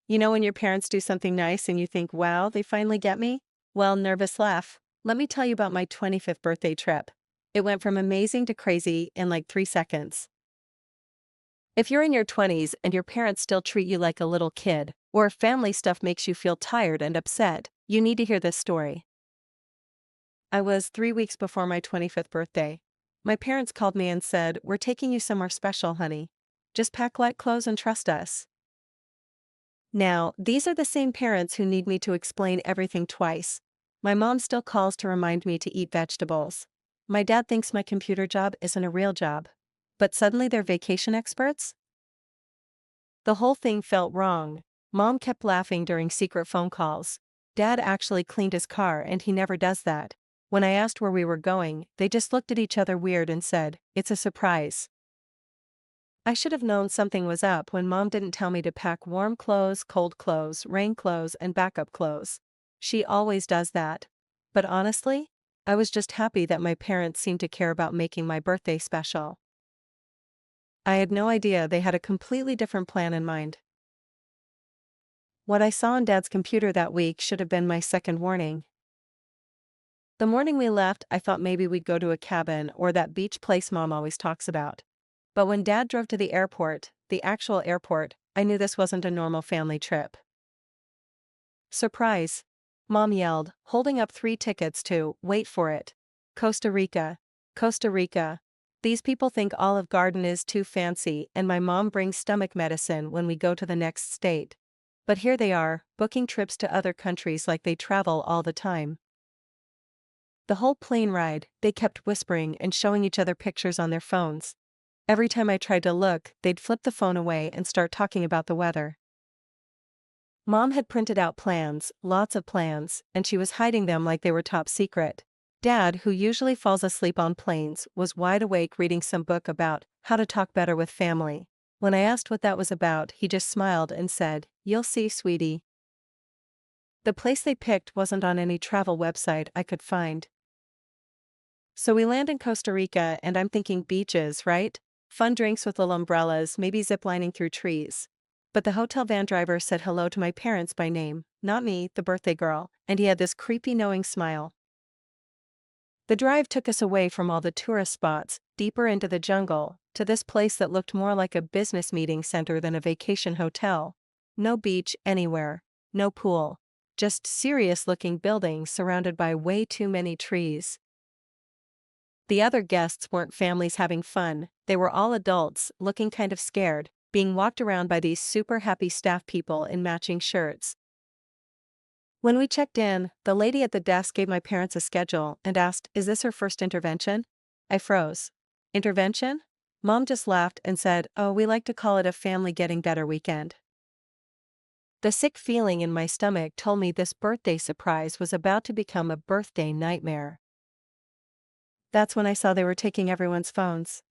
You know when your parents do something nice and you think, wow, they finally get me? Well, nervous laugh. Let me tell you about my 25th birthday trip. It went from amazing to crazy in like 3 seconds. If you're in your 20s and your parents still treat you like a little kid, or if family stuff makes you feel tired and upset, you need to hear this story. I was 3 weeks before my 25th birthday. My parents called me and said, "We're taking you somewhere special, honey. Just pack light clothes and trust us." Now, these are the same parents who need me to explain everything twice. My mom still calls to remind me to eat vegetables. My dad thinks my computer job isn't a real job. But suddenly they're vacation experts? The whole thing felt wrong. Mom kept laughing during secret phone calls. Dad actually cleaned his car and he never does that. When I asked where we were going, they just looked at each other weird and said, "It's a surprise." I should have known something was up when Mom didn't tell me to pack warm clothes, cold clothes, rain clothes, and backup clothes. She always does that. But honestly, I was just happy that my parents seemed to care about making my birthday special. I had no idea they had a completely different plan in mind. What I saw on Dad's computer that week should have been my second warning. The morning we left, I thought maybe we'd go to a cabin or that beach place Mom always talks about. But when Dad drove to the airport, the actual airport, I knew this wasn't a normal family trip. "Surprise!" Mom yelled, holding up 3 tickets to, wait for it, Costa Rica. Costa Rica. These people think Olive Garden is too fancy and my mom brings stomach medicine when we go to the next state. But here they are, booking trips to other countries like they travel all the time. The whole plane ride, they kept whispering and showing each other pictures on their phones. Every time I tried to look, they'd flip the phone away and start talking about the weather. Mom had printed out plans, lots of plans, and she was hiding them like they were top secret. Dad, who usually falls asleep on planes, was wide awake reading some book about how to talk better with family. When I asked what that was about, he just smiled and said, "You'll see, sweetie." The place they picked wasn't on any travel website I could find. So we land in Costa Rica and I'm thinking beaches, right? Fun drinks with little umbrellas, maybe ziplining through trees. But the hotel van driver said hello to my parents by name, not me, the birthday girl, and he had this creepy knowing smile. The drive took us away from all the tourist spots, deeper into the jungle, to this place that looked more like a business meeting center than a vacation hotel. No beach anywhere, no pool, just serious-looking buildings surrounded by way too many trees. The other guests weren't families having fun, they were all adults, looking kind of scared, being walked around by these super happy staff people in matching shirts. When we checked in, the lady at the desk gave my parents a schedule and asked, "Is this her first intervention?" I froze. "Intervention?" Mom just laughed and said, "Oh, we like to call it a family getting better weekend." The sick feeling in my stomach told me this birthday surprise was about to become a birthday nightmare. That's when I saw they were taking everyone's phones.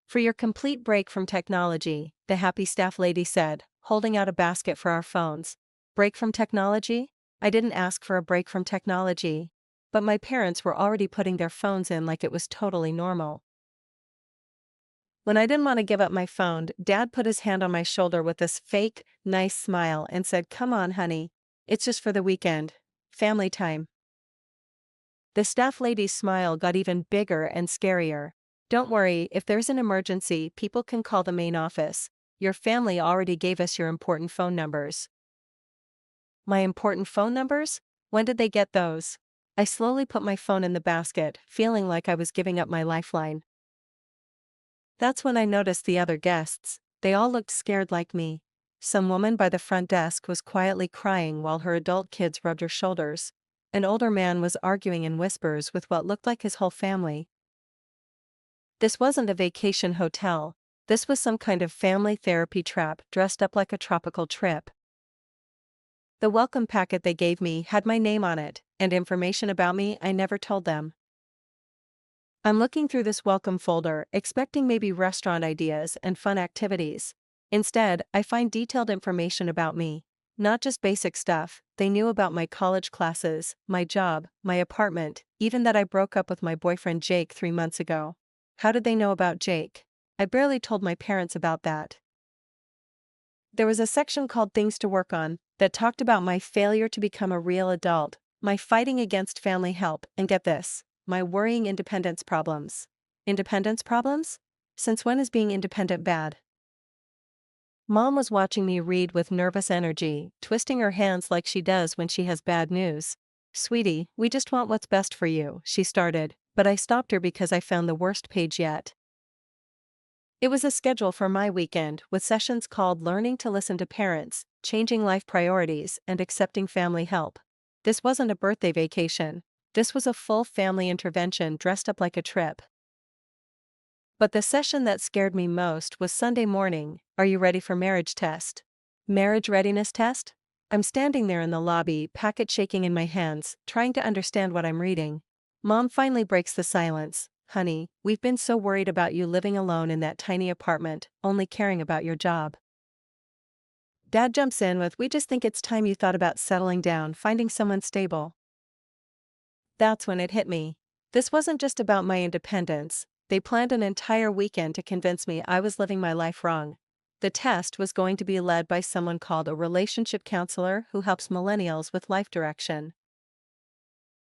"For your complete break from technology," the happy staff lady said, holding out a basket for our phones. Break from technology? I didn't ask for a break from technology. But my parents were already putting their phones in like it was totally normal. When I didn't want to give up my phone, Dad put his hand on my shoulder with this fake, nice smile and said, "Come on, honey. It's just for the weekend. Family time." The staff lady's smile got even bigger and scarier. "Don't worry, if there's an emergency, people can call the main office. Your family already gave us your important phone numbers." My important phone numbers? When did they get those? I slowly put my phone in the basket, feeling like I was giving up my lifeline. That's when I noticed the other guests. They all looked scared like me. Some woman by the front desk was quietly crying while her adult kids rubbed her shoulders. An older man was arguing in whispers with what looked like his whole family. This wasn't a vacation hotel. This was some kind of family therapy trap dressed up like a tropical trip. The welcome packet they gave me had my name on it, and information about me I never told them. I'm looking through this welcome folder, expecting maybe restaurant ideas and fun activities. Instead, I find detailed information about me. Not just basic stuff, they knew about my college classes, my job, my apartment, even that I broke up with my boyfriend Jake 3 months ago. How did they know about Jake? I barely told my parents about that. There was a section called Things to Work On that talked about my failure to become a real adult, my fighting against family help, and get this, my worrying independence problems. Independence problems? Since when is being independent bad? Mom was watching me read with nervous energy, twisting her hands like she does when she has bad news. Sweetie, we just want what's best for you, she started, but I stopped her because I found the worst page yet. It was a schedule for my weekend, with sessions called Learning to Listen to Parents, Changing Life Priorities, and Accepting Family Help. This wasn't a birthday vacation. This was a full family intervention dressed up like a trip. But the session that scared me most was Sunday morning. Are you ready for marriage test? Marriage readiness test? I'm standing there in the lobby, packet shaking in my hands, trying to understand what I'm reading. Mom finally breaks the silence. Honey, we've been so worried about you living alone in that tiny apartment, only caring about your job. Dad jumps in with, we just think it's time you thought about settling down, finding someone stable. That's when it hit me. This wasn't just about my independence. They planned an entire weekend to convince me I was living my life wrong. The test was going to be led by someone called a relationship counselor who helps millennials with life direction.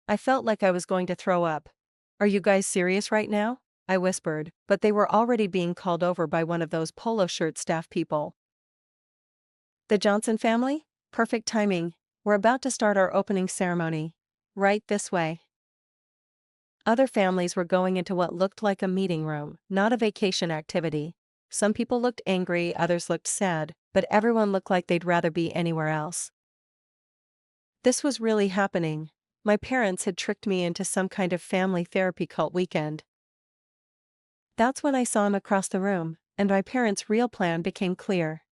I felt like I was going to throw up. Are you guys serious right now? I whispered, but they were already being called over by one of those polo shirt staff people. The Johnson family? Perfect timing. We're about to start our opening ceremony. Right this way. Other families were going into what looked like a meeting room, not a vacation activity. Some people looked angry, others looked sad, but everyone looked like they'd rather be anywhere else. This was really happening. My parents had tricked me into some kind of family therapy cult weekend. That's when I saw him across the room, and my parents' real plan became clear.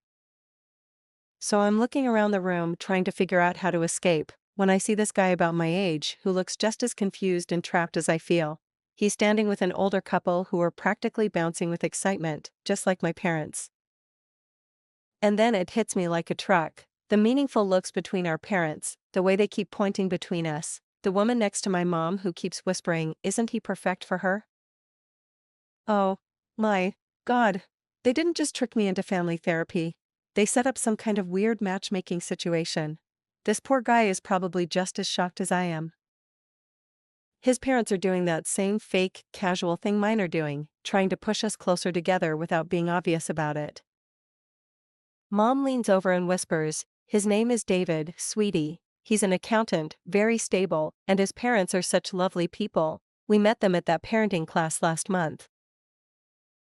So I'm looking around the room trying to figure out how to escape, when I see this guy about my age who looks just as confused and trapped as I feel. He's standing with an older couple who are practically bouncing with excitement, just like my parents. And then it hits me like a truck. The meaningful looks between our parents, the way they keep pointing between us, the woman next to my mom who keeps whispering, isn't he perfect for her? Oh, my God. They didn't just trick me into family therapy. They set up some kind of weird matchmaking situation. This poor guy is probably just as shocked as I am. His parents are doing that same fake, casual thing mine are doing, trying to push us closer together without being obvious about it. Mom leans over and whispers, his name is David, sweetie. He's an accountant, very stable, and his parents are such lovely people. We met them at that parenting class last month.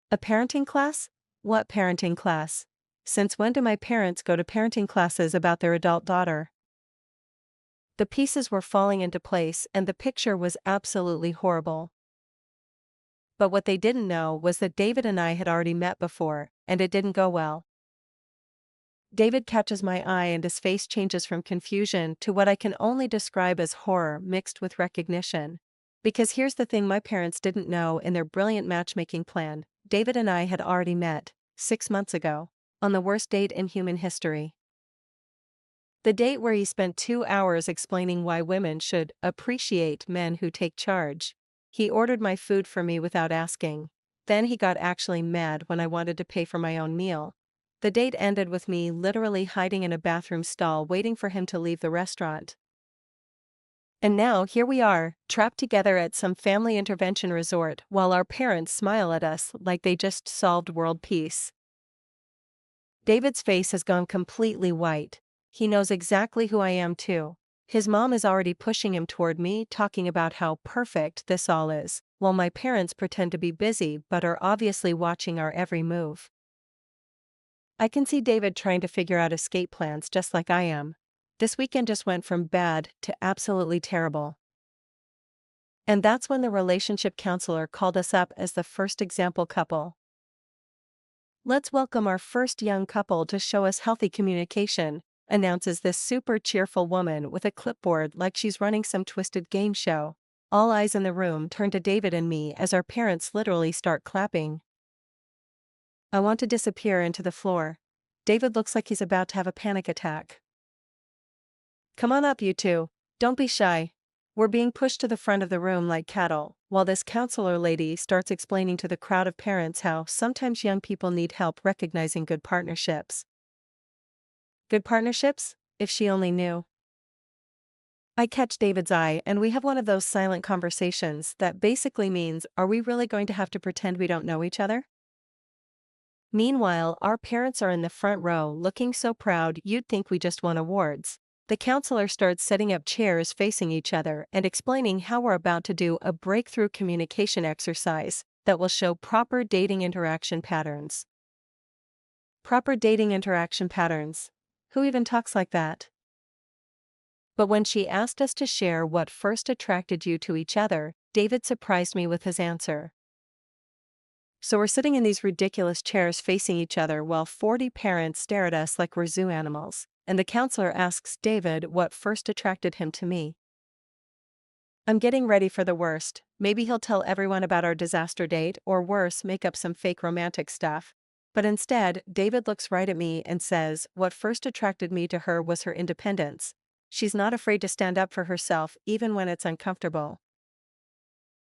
A parenting class? What parenting class? Since when do my parents go to parenting classes about their adult daughter? The pieces were falling into place and the picture was absolutely horrible. But what they didn't know was that David and I had already met before, and it didn't go well. David catches my eye and his face changes from confusion to what I can only describe as horror mixed with recognition. Because here's the thing my parents didn't know in their brilliant matchmaking plan, David and I had already met, 6 months ago, on the worst date in human history. The date where he spent 2 hours explaining why women should appreciate men who take charge. He ordered my food for me without asking. Then he got actually mad when I wanted to pay for my own meal. The date ended with me literally hiding in a bathroom stall waiting for him to leave the restaurant. And now here we are, trapped together at some family intervention resort while our parents smile at us like they just solved world peace. David's face has gone completely white. He knows exactly who I am too. His mom is already pushing him toward me, talking about how perfect this all is, while my parents pretend to be busy but are obviously watching our every move. I can see David trying to figure out escape plans just like I am. This weekend just went from bad to absolutely terrible. And that's when the relationship counselor called us up as the first example couple. Let's welcome our first young couple to show us healthy communication, announces this super cheerful woman with a clipboard like she's running some twisted game show. All eyes in the room turn to David and me as our parents literally start clapping. I want to disappear into the floor. David looks like he's about to have a panic attack. Come on up, you two. Don't be shy. We're being pushed to the front of the room like cattle, while this counselor lady starts explaining to the crowd of parents how sometimes young people need help recognizing good partnerships. Good partnerships? If she only knew. I catch David's eye and we have one of those silent conversations that basically means, are we really going to have to pretend we don't know each other? Meanwhile, our parents are in the front row looking so proud you'd think we just won awards. The counselor starts setting up chairs facing each other and explaining how we're about to do a breakthrough communication exercise that will show proper dating interaction patterns. Proper dating interaction patterns. Who even talks like that? But when she asked us to share what first attracted you to each other, David surprised me with his answer. So we're sitting in these ridiculous chairs facing each other while 40 parents stare at us like we're zoo animals, and the counselor asks David what first attracted him to me. I'm getting ready for the worst. Maybe he'll tell everyone about our disaster date, or worse, make up some fake romantic stuff. But instead, David looks right at me and says, what first attracted me to her was her independence. She's not afraid to stand up for herself even when it's uncomfortable.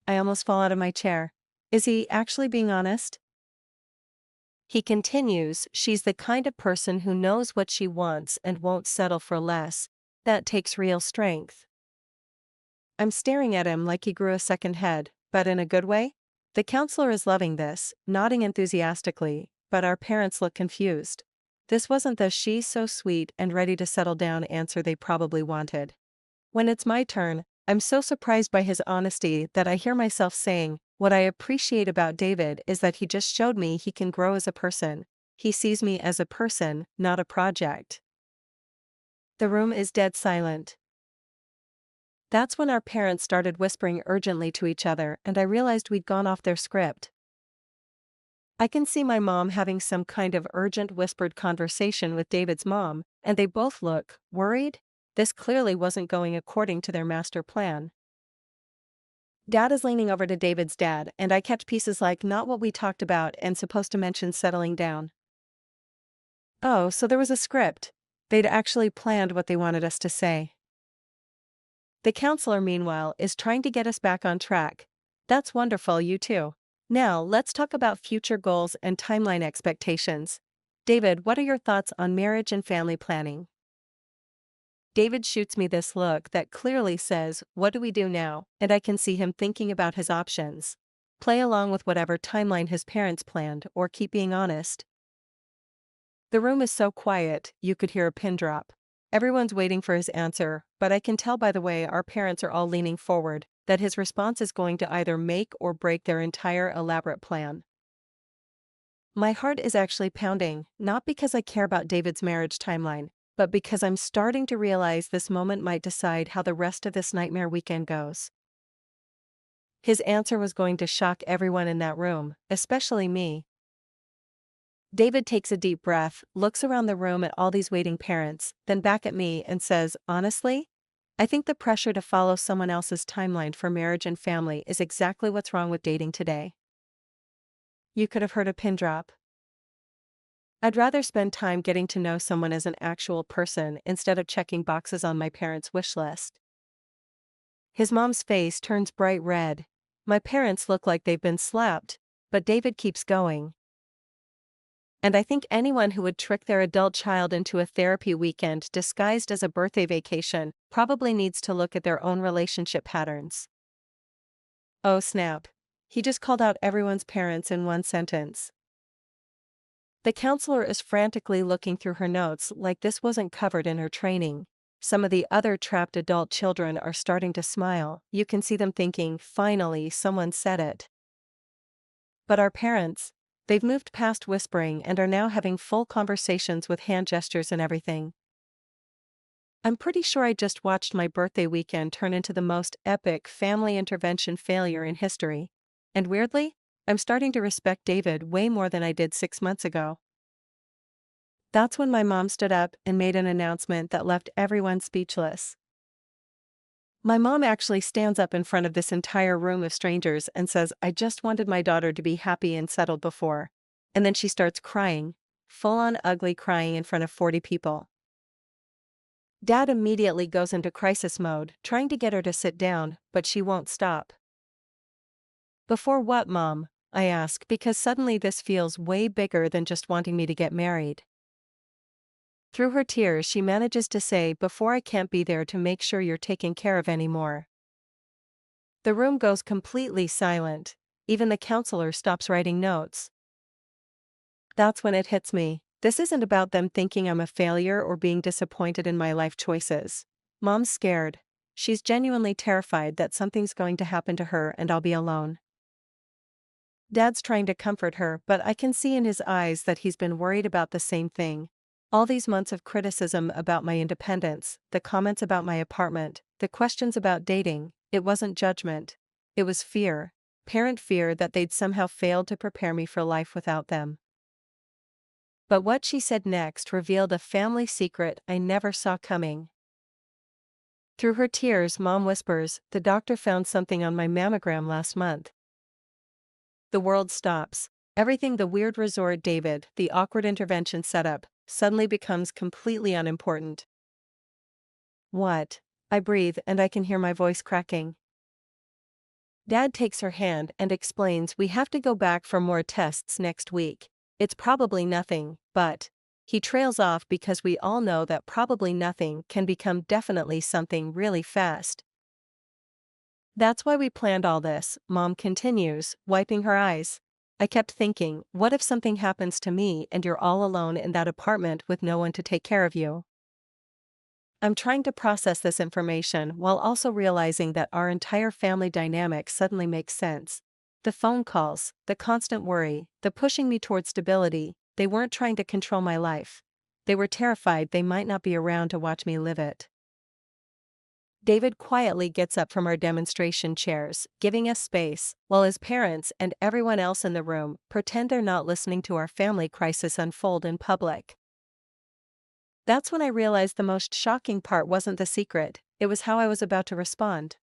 I almost fall out of my chair. Is he actually being honest? He continues, she's the kind of person who knows what she wants and won't settle for less. That takes real strength. I'm staring at him like he grew a second head, but in a good way. The counselor is loving this, nodding enthusiastically, but our parents look confused. This wasn't the she's so sweet and ready to settle down answer they probably wanted. When it's my turn, I'm so surprised by his honesty that I hear myself saying, what I appreciate about David is that he just showed me he can grow as a person. He sees me as a person, not a project. The room is dead silent. That's when our parents started whispering urgently to each other and I realized we'd gone off their script. I can see my mom having some kind of urgent whispered conversation with David's mom, and they both look worried. This clearly wasn't going according to their master plan. Dad is leaning over to David's dad, and I catch pieces like not what we talked about and supposed to mention settling down. Oh, so there was a script. They'd actually planned what they wanted us to say. The counselor, meanwhile, is trying to get us back on track. That's wonderful, you too. Now, let's talk about future goals and timeline expectations. David, what are your thoughts on marriage and family planning? David shoots me this look that clearly says, what do we do now? And I can see him thinking about his options. Play along with whatever timeline his parents planned, or keep being honest. The room is so quiet, you could hear a pin drop. Everyone's waiting for his answer, but I can tell by the way our parents are all leaning forward, that his response is going to either make or break their entire elaborate plan. My heart is actually pounding, not because I care about David's marriage timeline, but because I'm starting to realize this moment might decide how the rest of this nightmare weekend goes. His answer was going to shock everyone in that room, especially me. David takes a deep breath, looks around the room at all these waiting parents, then back at me and says, honestly, I think the pressure to follow someone else's timeline for marriage and family is exactly what's wrong with dating today. You could have heard a pin drop. I'd rather spend time getting to know someone as an actual person instead of checking boxes on my parents' wish list. His mom's face turns bright red. My parents look like they've been slapped, but David keeps going. And I think anyone who would trick their adult child into a therapy weekend disguised as a birthday vacation probably needs to look at their own relationship patterns. Oh snap. He just called out everyone's parents in one sentence. The counselor is frantically looking through her notes like this wasn't covered in her training. Some of the other trapped adult children are starting to smile. You can see them thinking, finally, someone said it. But our parents, they've moved past whispering and are now having full conversations with hand gestures and everything. I'm pretty sure I just watched my birthday weekend turn into the most epic family intervention failure in history. And weirdly, I'm starting to respect David way more than I did 6 months ago. That's when my mom stood up and made an announcement that left everyone speechless. My mom actually stands up in front of this entire room of strangers and says, I just wanted my daughter to be happy and settled before. And then she starts crying, full-on ugly crying in front of 40 people. Dad immediately goes into crisis mode, trying to get her to sit down, but she won't stop. Before what, Mom? I ask, because suddenly this feels way bigger than just wanting me to get married. Through her tears, she manages to say, "Before I can't be there to make sure you're taken care of anymore." The room goes completely silent. Even the counselor stops writing notes. That's when it hits me. This isn't about them thinking I'm a failure or being disappointed in my life choices. Mom's scared. She's genuinely terrified that something's going to happen to her and I'll be alone. Dad's trying to comfort her, but I can see in his eyes that he's been worried about the same thing. All these months of criticism about my independence, the comments about my apartment, the questions about dating, it wasn't judgment. It was fear. Parent fear that they'd somehow failed to prepare me for life without them. But what she said next revealed a family secret I never saw coming. Through her tears, Mom whispers, "The doctor found something on my mammogram last month." The world stops. Everything, the weird resort David, the awkward intervention setup, suddenly becomes completely unimportant. "What?" I breathe, and I can hear my voice cracking. Dad takes her hand and explains, "We have to go back for more tests next week. It's probably nothing, but..." He trails off because we all know that probably nothing can become definitely something really fast. "That's why we planned all this," Mom continues, wiping her eyes. "I kept thinking, what if something happens to me and you're all alone in that apartment with no one to take care of you?" I'm trying to process this information while also realizing that our entire family dynamic suddenly makes sense. The phone calls, the constant worry, the pushing me toward stability, they weren't trying to control my life. They were terrified they might not be around to watch me live it. David quietly gets up from our demonstration chairs, giving us space, while his parents and everyone else in the room pretend they're not listening to our family crisis unfold in public. That's when I realized the most shocking part wasn't the secret, it was how I was about to respond.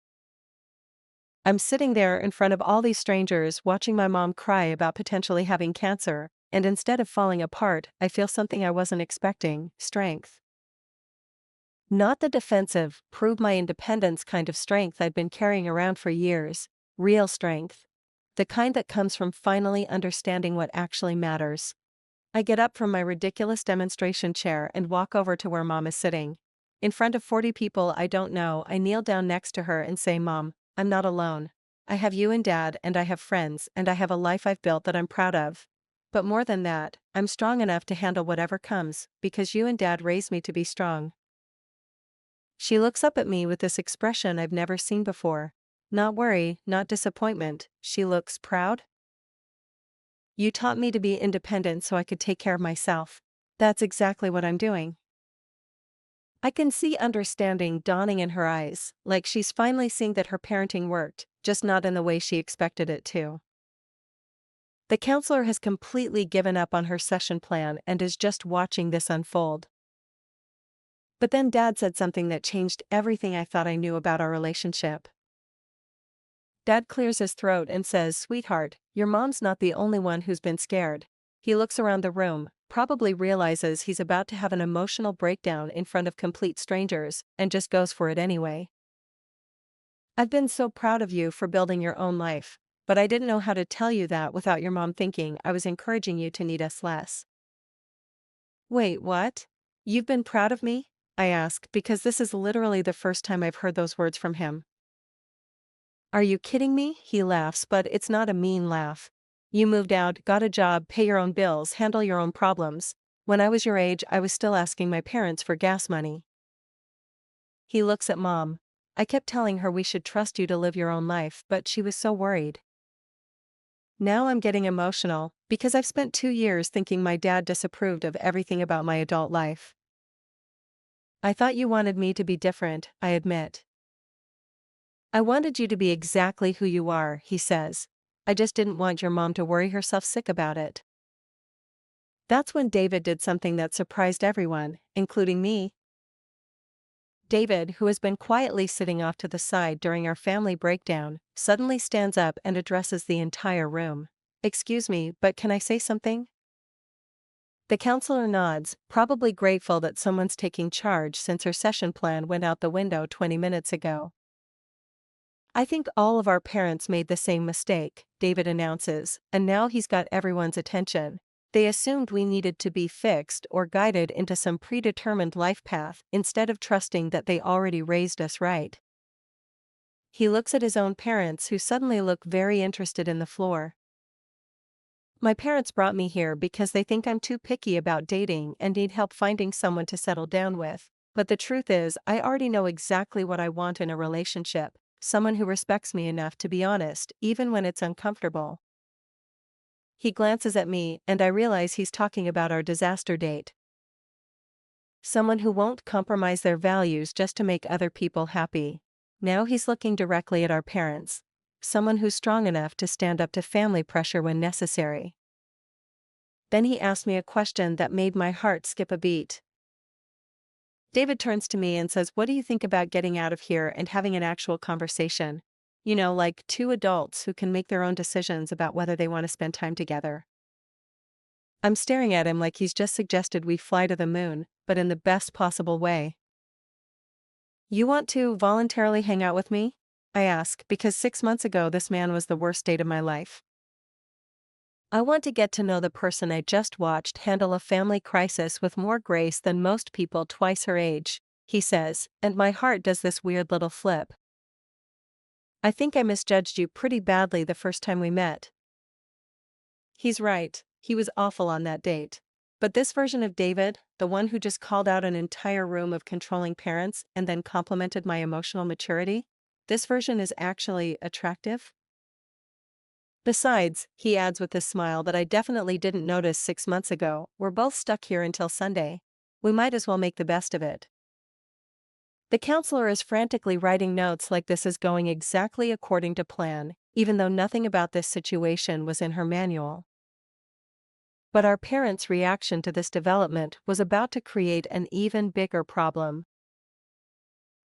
I'm sitting there in front of all these strangers watching my mom cry about potentially having cancer, and instead of falling apart, I feel something I wasn't expecting: strength. Not the defensive, prove my independence kind of strength I'd been carrying around for years. Real strength. The kind that comes from finally understanding what actually matters. I get up from my ridiculous demonstration chair and walk over to where Mom is sitting. In front of 40 people I don't know, I kneel down next to her and say, "Mom, I'm not alone. I have you and Dad, and I have friends, and I have a life I've built that I'm proud of. But more than that, I'm strong enough to handle whatever comes, because you and Dad raised me to be strong." She looks up at me with this expression I've never seen before. Not worry, not disappointment, she looks proud. "You taught me to be independent so I could take care of myself. That's exactly what I'm doing." I can see understanding dawning in her eyes, like she's finally seeing that her parenting worked, just not in the way she expected it to. The counselor has completely given up on her session plan and is just watching this unfold. But then Dad said something that changed everything I thought I knew about our relationship. Dad clears his throat and says, "Sweetheart, your mom's not the only one who's been scared." He looks around the room, probably realizes he's about to have an emotional breakdown in front of complete strangers, and just goes for it anyway. "I've been so proud of you for building your own life, but I didn't know how to tell you that without your mom thinking I was encouraging you to need us less." "Wait, what? You've been proud of me?" I ask, because this is literally the first time I've heard those words from him. "Are you kidding me?" He laughs, but it's not a mean laugh. "You moved out, got a job, pay your own bills, handle your own problems. When I was your age, I was still asking my parents for gas money." He looks at Mom. "I kept telling her we should trust you to live your own life, but she was so worried." Now I'm getting emotional, because I've spent 2 years thinking my dad disapproved of everything about my adult life. "I thought you wanted me to be different," I admit. "I wanted you to be exactly who you are," he says. "I just didn't want your mom to worry herself sick about it." That's when David did something that surprised everyone, including me. David, who has been quietly sitting off to the side during our family breakdown, suddenly stands up and addresses the entire room. "Excuse me, but can I say something?" The counselor nods, probably grateful that someone's taking charge since her session plan went out the window 20 minutes ago. "I think all of our parents made the same mistake," David announces, and now he's got everyone's attention. They assumed we needed to be fixed or guided into some predetermined life path instead of trusting that they already raised us right. He looks at his own parents, who suddenly look very interested in the floor. My parents brought me here because they think I'm too picky about dating and need help finding someone to settle down with. But the truth is, I already know exactly what I want in a relationship: someone who respects me enough to be honest, even when it's uncomfortable. He glances at me, and I realize he's talking about our disaster date. Someone who won't compromise their values just to make other people happy. Now he's looking directly at our parents. Someone who's strong enough to stand up to family pressure when necessary. Then he asked me a question that made my heart skip a beat. David turns to me and says, "What do you think about getting out of here and having an actual conversation? You know, like two adults who can make their own decisions about whether they want to spend time together." I'm staring at him like he's just suggested we fly to the moon, but in the best possible way. "You want to voluntarily hang out with me?" I ask, because 6 months ago this man was the worst date of my life. I want to get to know the person I just watched handle a family crisis with more grace than most people twice her age, he says, and my heart does this weird little flip. "I think I misjudged you pretty badly the first time we met." He's right, he was awful on that date. But this version of David, the one who just called out an entire room of controlling parents and then complimented my emotional maturity, this version is actually attractive. Besides, he adds with a smile that I definitely didn't notice 6 months ago, we're both stuck here until Sunday. We might as well make the best of it. The counselor is frantically writing notes like this is going exactly according to plan, even though nothing about this situation was in her manual. But our parents' reaction to this development was about to create an even bigger problem.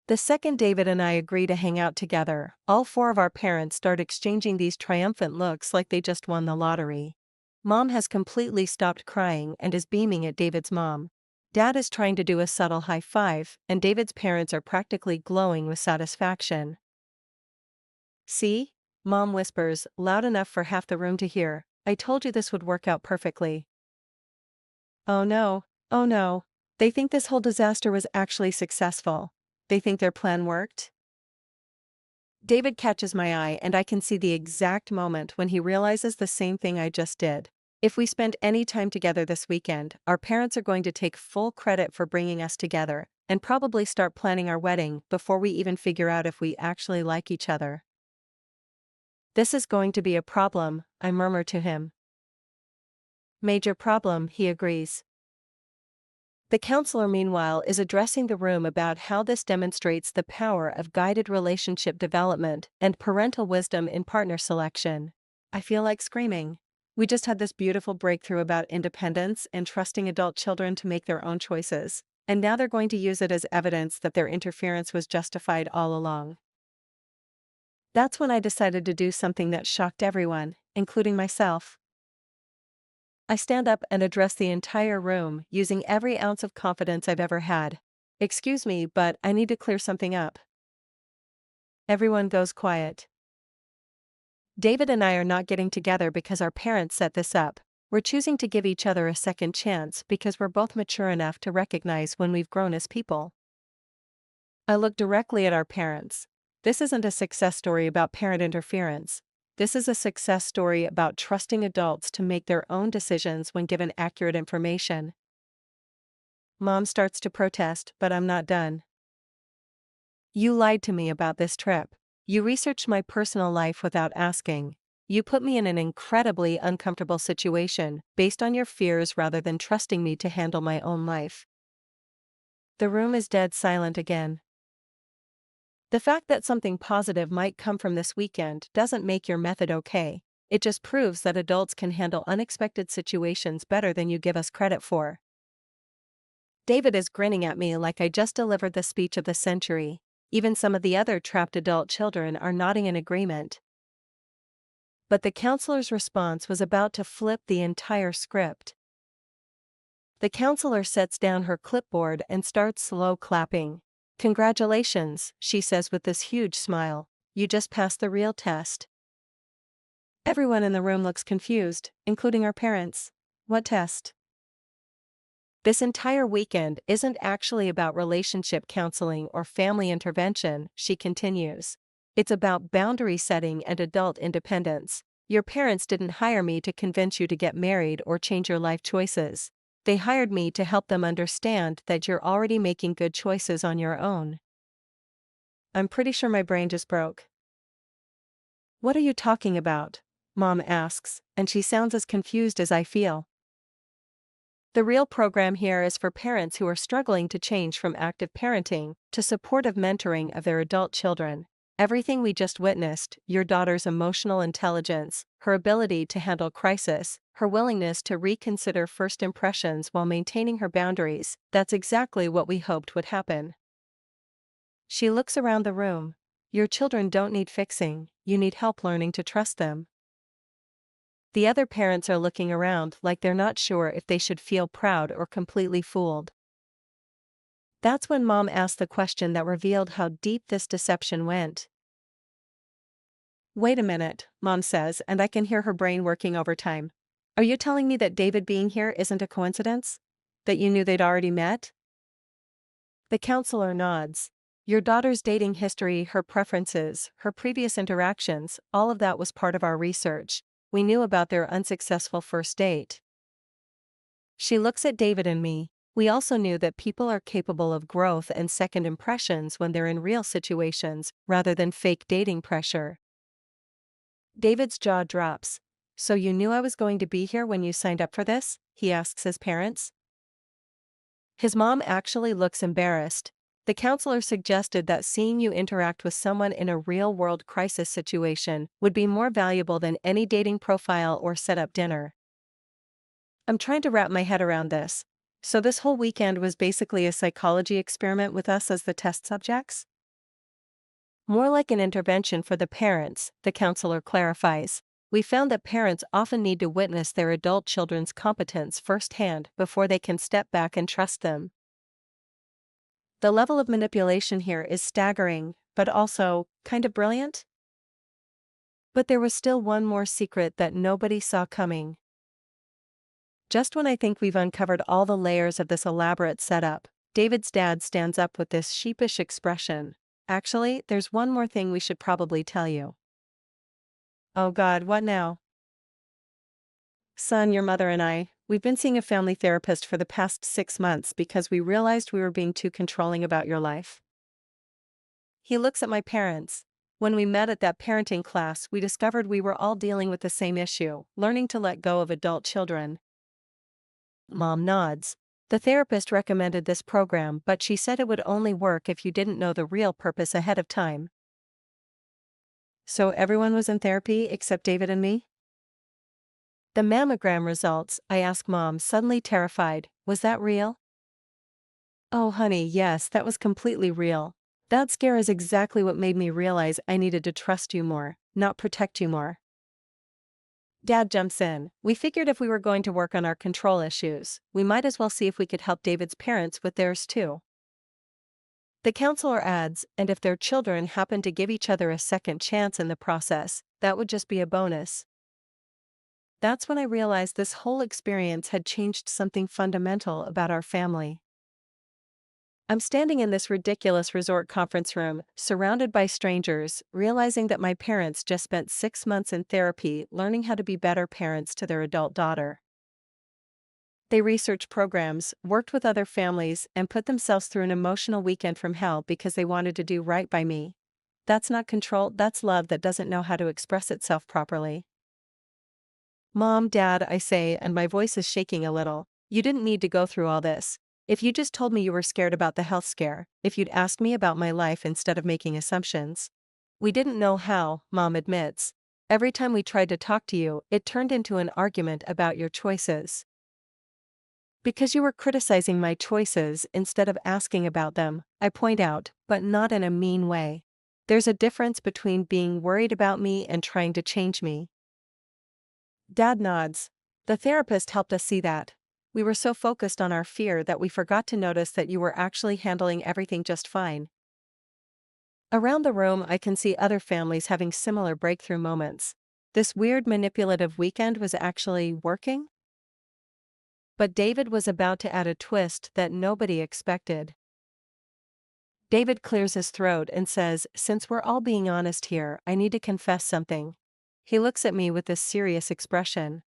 The second David and I agree to hang out together, all four of our parents start exchanging these triumphant looks like they just won the lottery. Mom has completely stopped crying and is beaming at David's mom. Dad is trying to do a subtle high five, and David's parents are practically glowing with satisfaction. "See?" Mom whispers, loud enough for half the room to hear. "I told you this would work out perfectly." Oh no, oh no. They think this whole disaster was actually successful. They think their plan worked? David catches my eye, and I can see the exact moment when he realizes the same thing I just did. If we spend any time together this weekend, our parents are going to take full credit for bringing us together, and probably start planning our wedding before we even figure out if we actually like each other. "This is going to be a problem," I murmur to him. "Major problem," he agrees. The counselor, meanwhile, is addressing the room about how this demonstrates the power of guided relationship development and parental wisdom in partner selection. I feel like screaming. We just had this beautiful breakthrough about independence and trusting adult children to make their own choices, and now they're going to use it as evidence that their interference was justified all along. That's when I decided to do something that shocked everyone, including myself. I stand up and address the entire room, using every ounce of confidence I've ever had. "Excuse me, but I need to clear something up." Everyone goes quiet. David and I are not getting together because our parents set this up. We're choosing to give each other a second chance because we're both mature enough to recognize when we've grown as people. I look directly at our parents. This isn't a success story about parent interference. This is a success story about trusting adults to make their own decisions when given accurate information. Mom starts to protest, but I'm not done. "You lied to me about this trip. You researched my personal life without asking. You put me in an incredibly uncomfortable situation based on your fears rather than trusting me to handle my own life." The room is dead silent again. The fact that something positive might come from this weekend doesn't make your method okay. It just proves that adults can handle unexpected situations better than you give us credit for. David is grinning at me like I just delivered the speech of the century. Even some of the other trapped adult children are nodding in agreement. But the counselor's response was about to flip the entire script. The counselor sets down her clipboard and starts slow clapping. "Congratulations," she says with this huge smile. "You just passed the real test." Everyone in the room looks confused, including our parents. What test? This entire weekend isn't actually about relationship counseling or family intervention, she continues. It's about boundary setting and adult independence. Your parents didn't hire me to convince you to get married or change your life choices. They hired me to help them understand that you're already making good choices on your own. I'm pretty sure my brain just broke. What are you talking about? Mom asks, and she sounds as confused as I feel. The real program here is for parents who are struggling to change from active parenting to supportive mentoring of their adult children. Everything we just witnessed, your daughter's emotional intelligence, her ability to handle crisis, her willingness to reconsider first impressions while maintaining her boundaries, that's exactly what we hoped would happen. She looks around the room. Your children don't need fixing, you need help learning to trust them. The other parents are looking around like they're not sure if they should feel proud or completely fooled. That's when Mom asked the question that revealed how deep this deception went. Wait a minute, Mom says, and I can hear her brain working overtime. Are you telling me that David being here isn't a coincidence? That you knew they'd already met? The counselor nods. Your daughter's dating history, her preferences, her previous interactions, all of that was part of our research. We knew about their unsuccessful first date. She looks at David and me. We also knew that people are capable of growth and second impressions when they're in real situations, rather than fake dating pressure. David's jaw drops. So you knew I was going to be here when you signed up for this? He asks his parents. His mom actually looks embarrassed. The counselor suggested that seeing you interact with someone in a real-world crisis situation would be more valuable than any dating profile or set-up dinner. I'm trying to wrap my head around this. So this whole weekend was basically a psychology experiment with us as the test subjects? More like an intervention for the parents, the counselor clarifies. We found that parents often need to witness their adult children's competence firsthand before they can step back and trust them. The level of manipulation here is staggering, but also kind of brilliant. But there was still one more secret that nobody saw coming. Just when I think we've uncovered all the layers of this elaborate setup, David's dad stands up with this sheepish expression. Actually, there's one more thing we should probably tell you. Oh God, what now? Son, your mother and we've been seeing a family therapist for the past 6 months because we realized we were being too controlling about your life. He looks at my parents. When we met at that parenting class, we discovered we were all dealing with the same issue, learning to let go of adult children. Mom nods. The therapist recommended this program, but she said it would only work if you didn't know the real purpose ahead of time. So everyone was in therapy except David and me? The mammogram results, I ask Mom, suddenly terrified. Was that real? Oh honey, yes, that was completely real. That scare is exactly what made me realize I needed to trust you more, not protect you more. Dad jumps in. We figured if we were going to work on our control issues, we might as well see if we could help David's parents with theirs too. The counselor adds, and if their children happen to give each other a second chance in the process, that would just be a bonus. That's when I realized this whole experience had changed something fundamental about our family. I'm standing in this ridiculous resort conference room, surrounded by strangers, realizing that my parents just spent 6 months in therapy learning how to be better parents to their adult daughter. They researched programs, worked with other families, and put themselves through an emotional weekend from hell because they wanted to do right by me. That's not control, that's love that doesn't know how to express itself properly. Mom, Dad, I say, and my voice is shaking a little, you didn't need to go through all this. If you just told me you were scared about the health scare, if you'd asked me about my life instead of making assumptions. We didn't know how, Mom admits. Every time we tried to talk to you, it turned into an argument about your choices. Because you were criticizing my choices instead of asking about them, I point out, but not in a mean way. There's a difference between being worried about me and trying to change me. Dad nods. The therapist helped us see that. We were so focused on our fear that we forgot to notice that you were actually handling everything just fine. Around the room, I can see other families having similar breakthrough moments. This weird manipulative weekend was actually working? But David was about to add a twist that nobody expected. David clears his throat and says, "Since we're all being honest here, I need to confess something." He looks at me with this serious expression.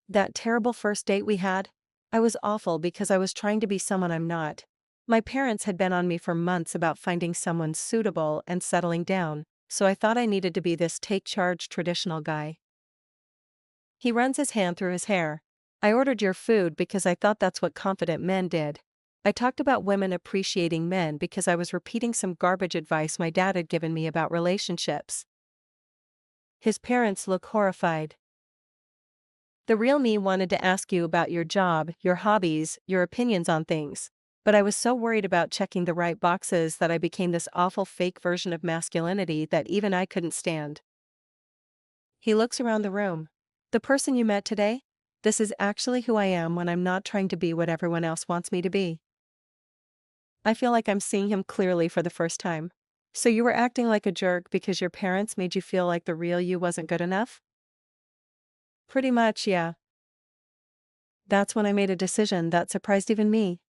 "That terrible first date we had? I was awful because I was trying to be someone I'm not. My parents had been on me for months about finding someone suitable and settling down, so I thought I needed to be this take-charge traditional guy." He runs his hand through his hair. "I ordered your food because I thought that's what confident men did. I talked about women appreciating men because I was repeating some garbage advice my dad had given me about relationships." His parents look horrified. "The real me wanted to ask you about your job, your hobbies, your opinions on things. But I was so worried about checking the right boxes that I became this awful fake version of masculinity that even I couldn't stand." He looks around the room. "The person you met today? This is actually who I am when I'm not trying to be what everyone else wants me to be." I feel like I'm seeing him clearly for the first time. "So you were acting like a jerk because your parents made you feel like the real you wasn't good enough?" "Pretty much, yeah. That's when I made a decision that surprised even me."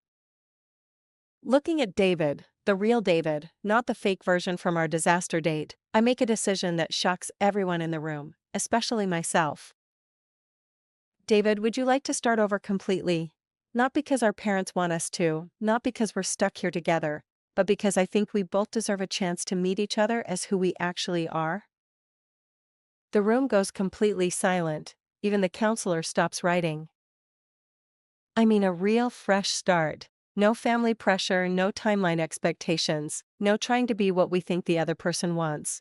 Looking at David, the real David, not the fake version from our disaster date, I make a decision that shocks everyone in the room, especially myself. "David, would you like to start over completely? Not because our parents want us to, not because we're stuck here together, but because I think we both deserve a chance to meet each other as who we actually are." The room goes completely silent, even the counselor stops writing. I mean, a real fresh start. No family pressure, no timeline expectations, no trying to be what we think the other person wants.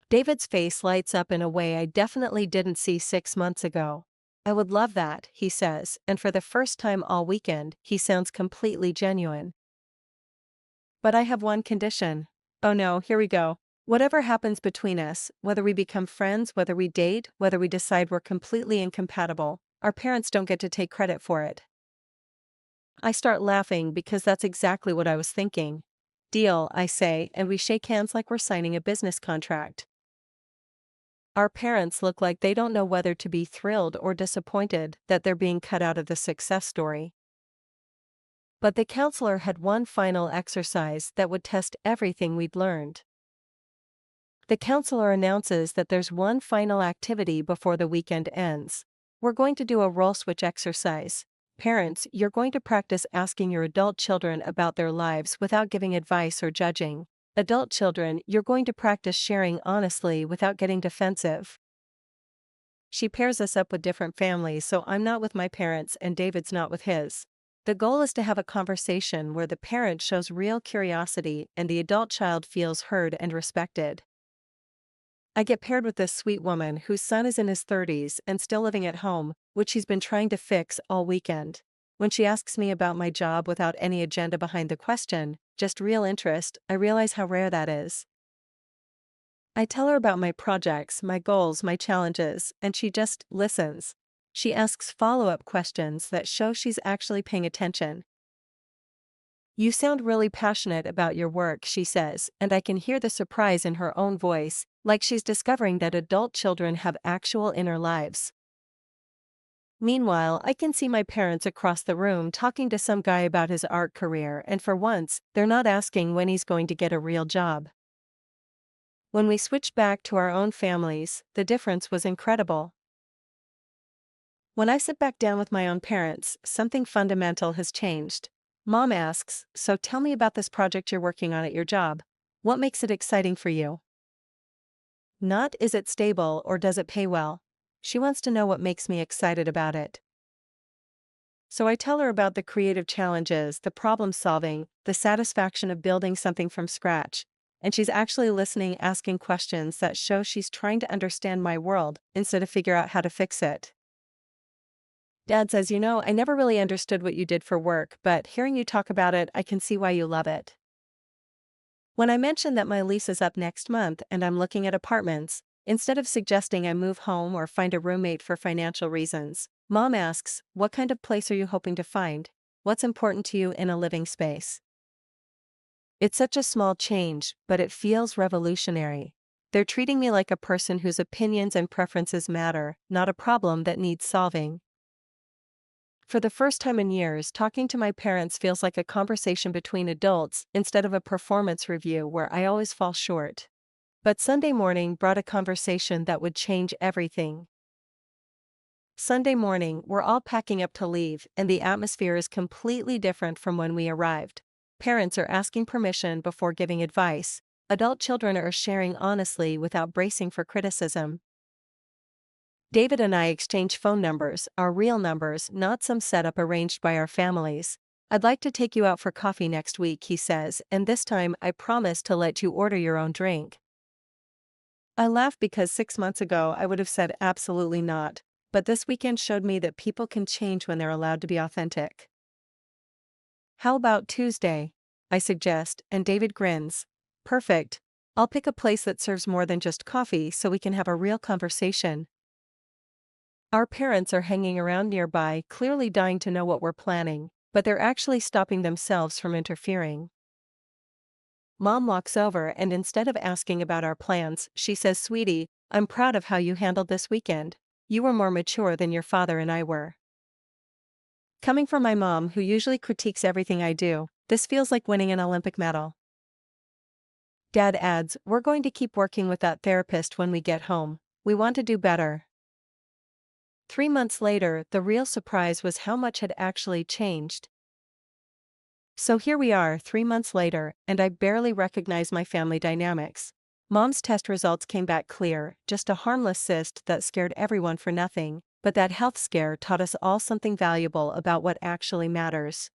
David's face lights up in a way I definitely didn't see 6 months ago. "I would love that," he says, and for the first time all weekend, he sounds completely genuine. "But I have one condition." "Oh no, here we go. Whatever happens between us, whether we become friends, whether we date, whether we decide we're completely incompatible, our parents don't get to take credit for it." I start laughing because that's exactly what I was thinking. "Deal," I say, and we shake hands like we're signing a business contract. Our parents look like they don't know whether to be thrilled or disappointed that they're being cut out of the success story. But the counselor had one final exercise that would test everything we'd learned. The counselor announces that there's one final activity before the weekend ends. "We're going to do a role switch exercise. Parents, you're going to practice asking your adult children about their lives without giving advice or judging. Adult children, you're going to practice sharing honestly without getting defensive." She pairs us up with different families, so I'm not with my parents and David's not with his. The goal is to have a conversation where the parent shows real curiosity and the adult child feels heard and respected. I get paired with this sweet woman whose son is in his 30s and still living at home, which he's been trying to fix all weekend. When she asks me about my job without any agenda behind the question, just real interest, I realize how rare that is. I tell her about my projects, my goals, my challenges, and she just listens. She asks follow-up questions that show she's actually paying attention. "You sound really passionate about your work," she says, and I can hear the surprise in her own voice, like she's discovering that adult children have actual inner lives. Meanwhile, I can see my parents across the room talking to some guy about his art career, and for once, they're not asking when he's going to get a real job. When we switched back to our own families, the difference was incredible. When I sit back down with my own parents, something fundamental has changed. Mom asks, "So tell me about this project you're working on at your job. What makes it exciting for you?" Not, "Is it stable or does it pay well?" She wants to know what makes me excited about it. So I tell her about the creative challenges, the problem solving, the satisfaction of building something from scratch. And she's actually listening, asking questions that show she's trying to understand my world instead of figure out how to fix it. Dad says, I never really understood what you did for work, but hearing you talk about it, I can see why you love it." When I mention that my lease is up next month and I'm looking at apartments, instead of suggesting I move home or find a roommate for financial reasons, Mom asks, "What kind of place are you hoping to find? What's important to you in a living space?" It's such a small change, but it feels revolutionary. They're treating me like a person whose opinions and preferences matter, not a problem that needs solving. For the first time in years, talking to my parents feels like a conversation between adults instead of a performance review where I always fall short. But Sunday morning brought a conversation that would change everything. Sunday morning, we're all packing up to leave, and the atmosphere is completely different from when we arrived. Parents are asking permission before giving advice. Adult children are sharing honestly without bracing for criticism. David and I exchange phone numbers, our real numbers, not some setup arranged by our families. "I'd like to take you out for coffee next week," he says, "and this time I promise to let you order your own drink." I laugh because 6 months ago I would have said absolutely not, but this weekend showed me that people can change when they're allowed to be authentic. "How about Tuesday?" I suggest, and David grins. "Perfect. I'll pick a place that serves more than just coffee so we can have a real conversation." Our parents are hanging around nearby, clearly dying to know what we're planning, but they're actually stopping themselves from interfering. Mom walks over and instead of asking about our plans, she says, "Sweetie, I'm proud of how you handled this weekend. You were more mature than your father and I were." Coming from my mom, who usually critiques everything I do, this feels like winning an Olympic medal. Dad adds, "We're going to keep working with that therapist when we get home. We want to do better." 3 months later, the real surprise was how much had actually changed. So here we are, 3 months later, and I barely recognize my family dynamics. Mom's test results came back clear, just a harmless cyst that scared everyone for nothing, but that health scare taught us all something valuable about what actually matters.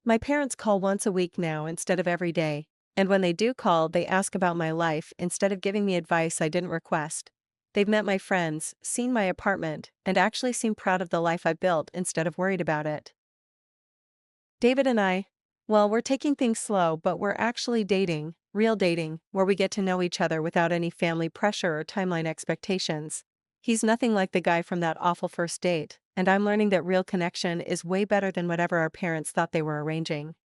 My parents call once a week now instead of every day, and when they do call, they ask about my life instead of giving me advice I didn't request. They've met my friends, seen my apartment, and actually seem proud of the life I built instead of worried about it. David and I, well, we're taking things slow, but we're actually dating, real dating, where we get to know each other without any family pressure or timeline expectations. He's nothing like the guy from that awful first date, and I'm learning that real connection is way better than whatever our parents thought they were arranging.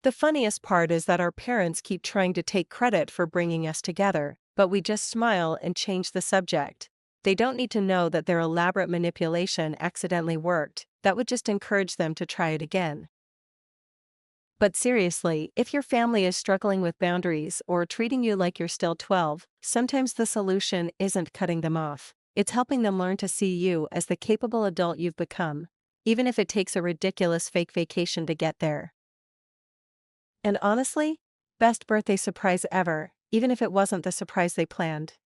The funniest part is that our parents keep trying to take credit for bringing us together, but we just smile and change the subject. They don't need to know that their elaborate manipulation accidentally worked. That would just encourage them to try it again. But seriously, if your family is struggling with boundaries or treating you like you're still 12, sometimes the solution isn't cutting them off. It's helping them learn to see you as the capable adult you've become, even if it takes a ridiculous fake vacation to get there. And honestly, best birthday surprise ever, even if it wasn't the surprise they planned.